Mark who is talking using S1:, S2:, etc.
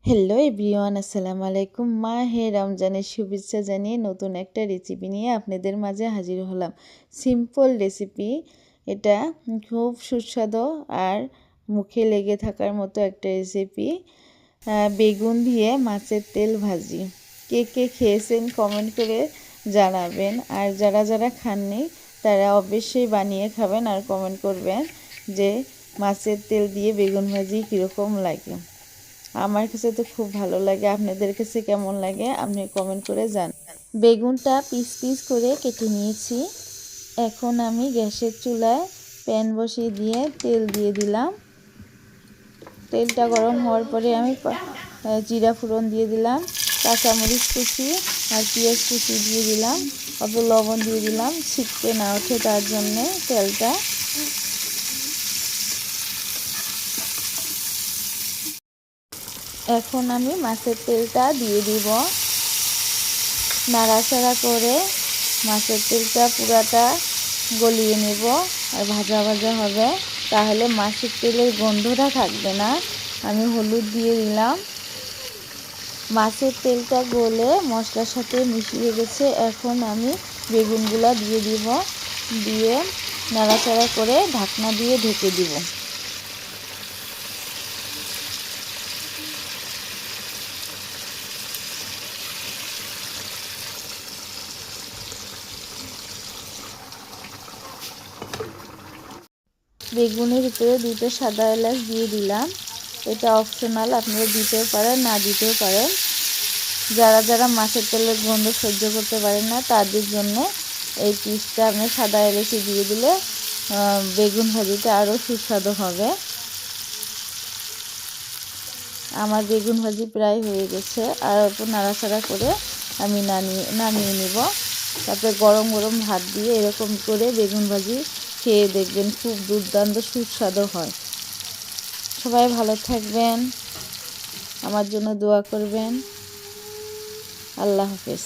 S1: Hello everyone, আসসালামু আলাইকুম। মাহে রমজানের শুভেচ্ছা জানিয়ে নতুন একটা রেসিপি নিয়ে আপনাদের মাঝে হাজির হলাম। সিম্পল রেসিপি, এটা খুব সুস্বাদু আর মুখে লেগে থাকার মতো একটা রেসিপি। বেগুন দিয়ে মাছের তেল ভাজি। কে কে খেয়েছেন কমেন্ট করে জানাবেন, আর যারা যারা খাননি তারা অবশ্যই বানিয়ে খাবেন আর কমেন্ট করবেন যে মাছের তেল দিয়ে বেগুন ভাজি কীরকম লাগে। আমার কাছে তো খুব ভালো লাগে, আপনাদের কাছে কেমন লাগে আপনি কমেন্ট করে জানান। বেগুনটা পিস পিস করে কেটে নিয়েছি। এখন আমি গ্যাসের চুলায় প্যান বসিয়ে দিয়ে তেল দিয়ে দিলাম। তেলটা গরম হওয়ার পরে আমি জিরা ফোড়ন দিয়ে দিলাম, কাঁচামরিচ কুচি আর পেঁয়াজ কুচি দিয়ে দিলাম, অল্প লবণ দিয়ে দিলাম ছিটকে না ওঠে তার জন্যে তেলটা। এখন আমি মাছের তেলটা দিয়ে দিব। নাড়াচাড়া করে মাছের তেলটা পুরাটা গলিয়ে নেব আর ভাজা ভাজা হবে, তাহলে মাছের তেলের গন্ধটা থাকবে না। আমি হলুদ দিয়ে দিলাম। মাছের তেলটা গলে মশলার সাথে মিশিয়ে গেছে। এখন আমি বেগুনগুলা দিয়ে দিব, দিয়ে নাড়াচাড়া করে ঢাকনা দিয়ে ঢেকে দিব। বেগুনের উপরে দুটো সাদা এলাচ দিয়ে দিলাম। এটা অপশনাল, আপনারা দিতেও পারেন না দিতেও পারেন। যারা যারা মাছের তেলের গন্ধ সহ্য করতে পারেন না তাদের জন্য এই পিসটা আপনি সাদা এলাচি দিয়ে দিলে বেগুন ভাজিটা আরও সুস্বাদু হবে। আমার বেগুন ভাজি প্রায় হয়ে গেছে, আর অল্প নাড়াচাড়া করে আমি নামিয়ে নিব। তারপরে গরম গরম ভাত দিয়ে এরকম করে বেগুন ভাজি খেয়ে দেখবেন, খুব দুর্দান্ত সুস্বাদু হয়। সবাই ভালো থাকবেন, আমার জন্য দোয়া করবেন। আল্লাহ হাফেজ।